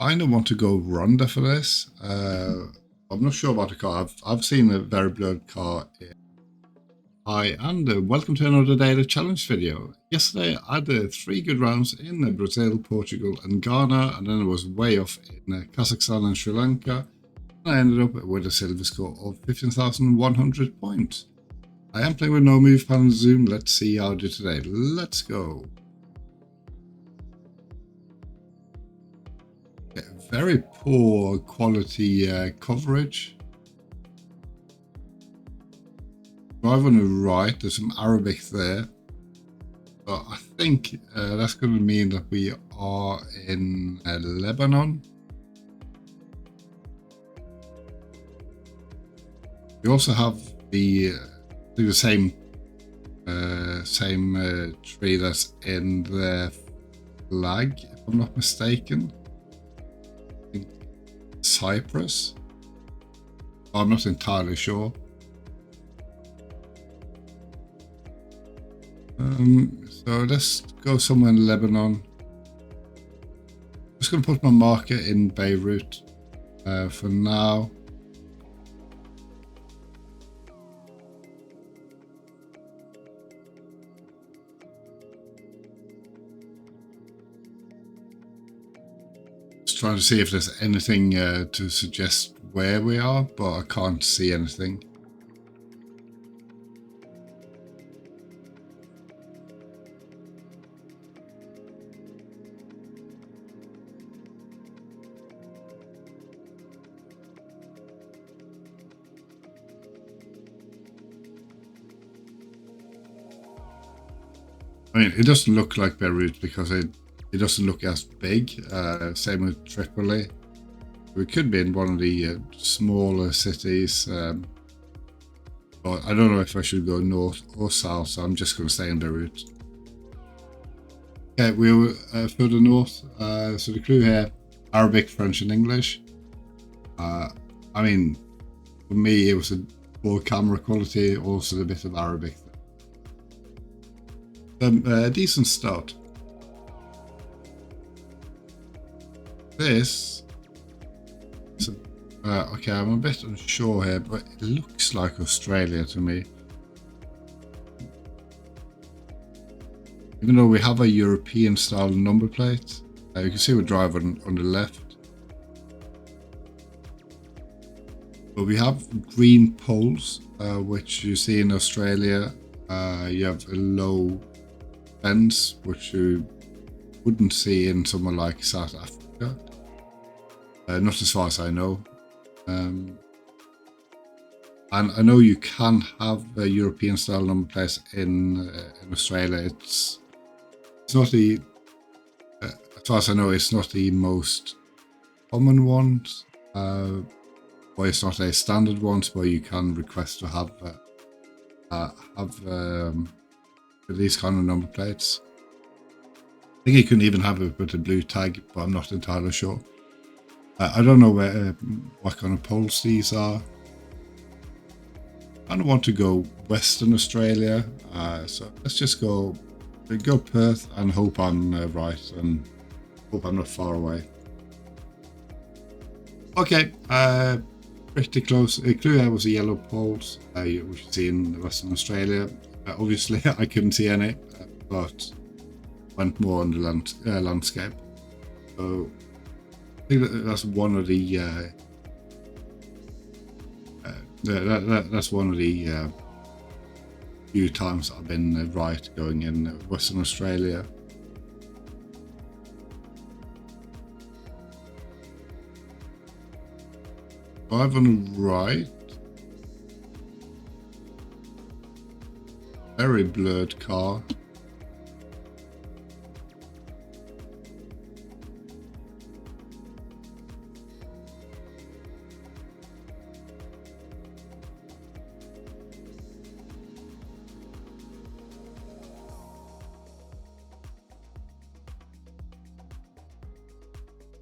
kind of want to go Ronda for this. I'm not sure about the car. I've seen a very blurred car. Hi, and welcome to another daily challenge video. Yesterday I had 3 good rounds in Brazil, Portugal and Ghana, and then I was way off in Kazakhstan and Sri Lanka. And I ended up with a silver score of 15,100 points. I am playing with no move panel zoom. Let's see how I do today. Let's go. Okay, very poor quality coverage. Drive on the right, there's some Arabic there, but I think that's going to mean that we are in Lebanon. We also have the same tree that's in the flag, if I'm not mistaken. I think Cyprus. I'm not entirely sure. So let's go somewhere in Lebanon. I'm just going to put my marker in Beirut for now. Just trying to see if there's anything to suggest where we are, but I can't see anything. I mean, it doesn't look like Beirut because it doesn't look as big. Same with Tripoli. We could be in one of the smaller cities, but I don't know if I should go north or south, so I'm just going to stay in Beirut. Okay, we were further north. So the crew here, Arabic, French and English. I mean, for me, it was a poor camera quality, also a bit of Arabic. A decent start. This is okay, I'm a bit unsure here, but it looks like Australia to me. Even though we have a European style number plate, you can see we drive on the left. But we have green poles, which you see in Australia. You have a low fence, which you wouldn't see in somewhere like South Africa. Not as far as I know. And I know you can have a European style number plates in Australia. It's not the, as far as I know, it's not the most common ones. Or it's not a standard ones where you can request to have these kind of number plates. I think you can even have it with a blue tag, but I'm not entirely sure. I don't know what kind of poles these are. I don't want to go Western Australia, so let's just go Perth and hope I'm right and hope I'm not far away. Okay, pretty close. Clear was the yellow poles, which you see in Western Australia. Obviously, I couldn't see any, but went more on the landscape. So I think that's one of the that's one of the few times I've been right going in Western Australia. Drive on the right. Very blurred car.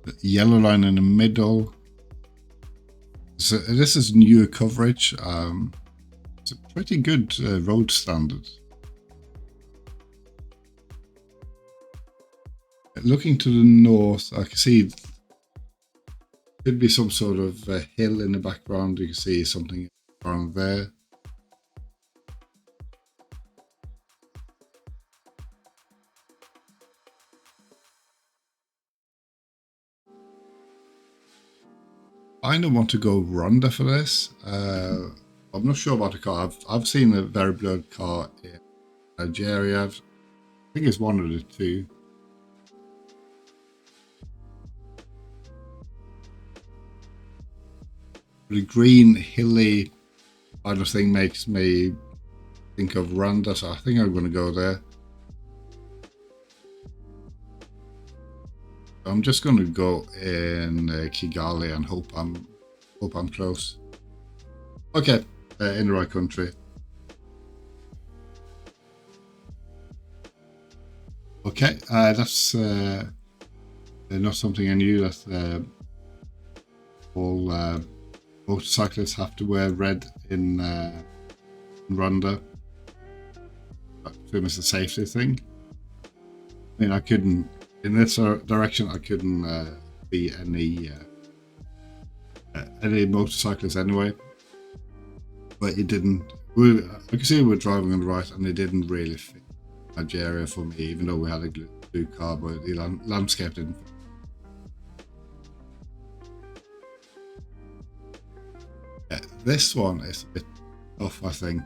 The yellow line in the middle. So this is newer coverage. It's a pretty good road standard. Looking to the north, I can see Could be some sort of hill in the background. You can see something around there. I don't want to go Ronda for this. I'm not sure about the car. I've seen a very blurred car in Nigeria. I think it's one of the two. The green hilly kind of thing makes me think of Rwanda, so I think I'm going to go there. I'm just going to go in Kigali and hope I'm close. Okay, in the right country. Okay, that's not something I knew, that all motorcyclists have to wear red in Rwanda. I assume it's a safety thing. I mean, I couldn't, in this direction, I couldn't be any motorcyclists anyway. But it didn't. I could see we were driving on the right, and it didn't really fit Nigeria for me, even though we had a blue car, but the landscape didn't. Yeah, this one is a bit tough, I think,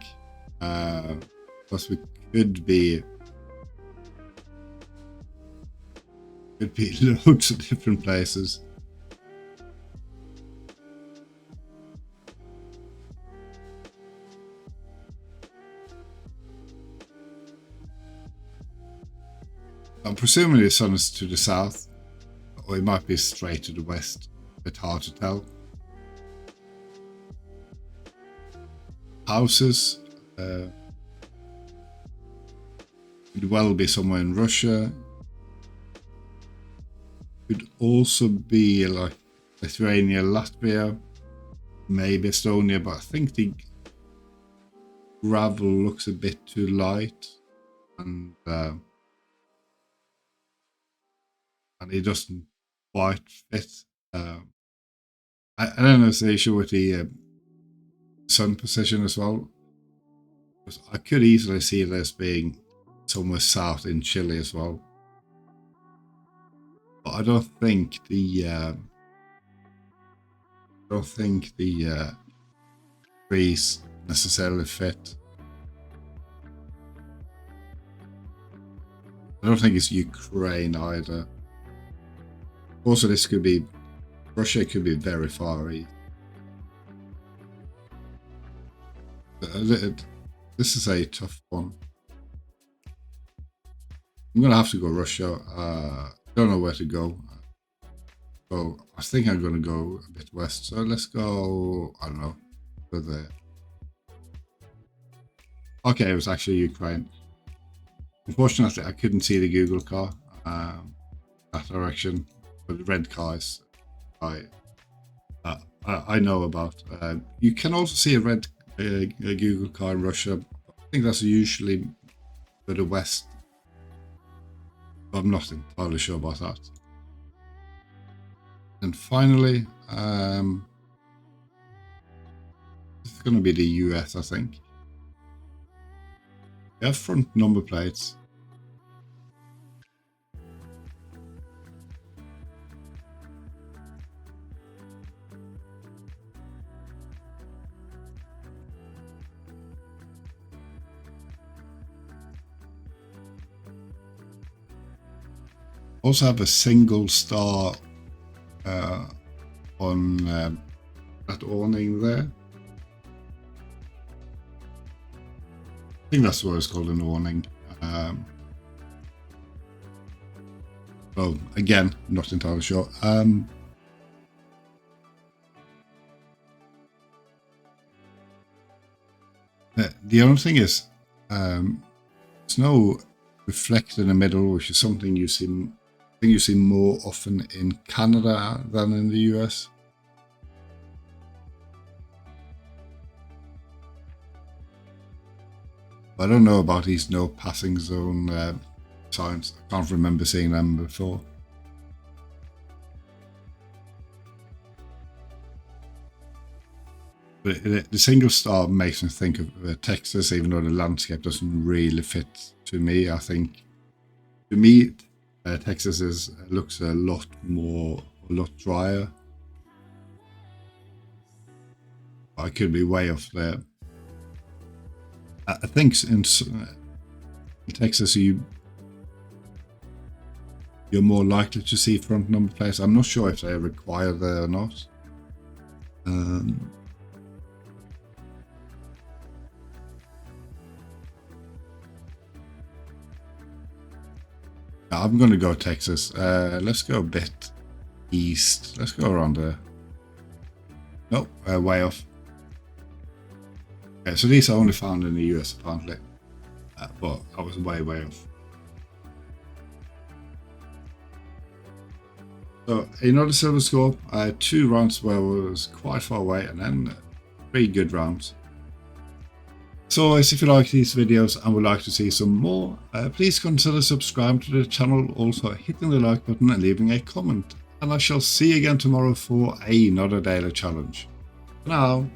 because we could be loads of different places. I'm presuming the sun is to the south, or it might be straight to the west. A bit hard to tell. Houses could well be somewhere in Russia. Could also be like Lithuania, Latvia, maybe Estonia, but I think the gravel looks a bit too light, and it doesn't quite fit. I don't know if it's the issue with the sun position as well. I could easily see this being somewhere south in Chile as well. But I don't think the trees necessarily fit. I don't think it's Ukraine either. Also, this could be Russia. Could be very far east. This is a tough one. I'm gonna have to go Russia. Don't know where to go. So I think I'm gonna go a bit west. So let's go. I don't know. Go there. Okay, it was actually Ukraine. Unfortunately, I couldn't see the Google car that direction, but the red cars I know about. You can also see a red Google car in Russia. I think that's usually to the west. I'm not entirely sure about that. And finally, it's going to be the US, I think. We have front number plates. Also have a single star on that awning there. I think that's what it's called, an awning. Well, again, not entirely sure. The only thing is, there's no reflector in the middle, which is something you see more often in Canada than in the US. I don't know about these no passing zone signs. I can't remember seeing them before. But the single star makes me think of Texas, even though the landscape doesn't really fit to me. I think, to me, Texas looks a lot drier. I could be way off there. I think in Texas you're more likely to see front number plates. I'm not sure if they require that or not. I'm going to go Texas. Let's go a bit east. Let's go around there. Nope, way off. Okay, so these are only found in the US apparently. But I was way off. So another silver score. 2 rounds where I was quite far away, and then 3 good rounds. So if you like these videos and would like to see some more, please consider subscribing to the channel, also hitting the like button and leaving a comment. And I shall see you again tomorrow for another daily challenge. For now.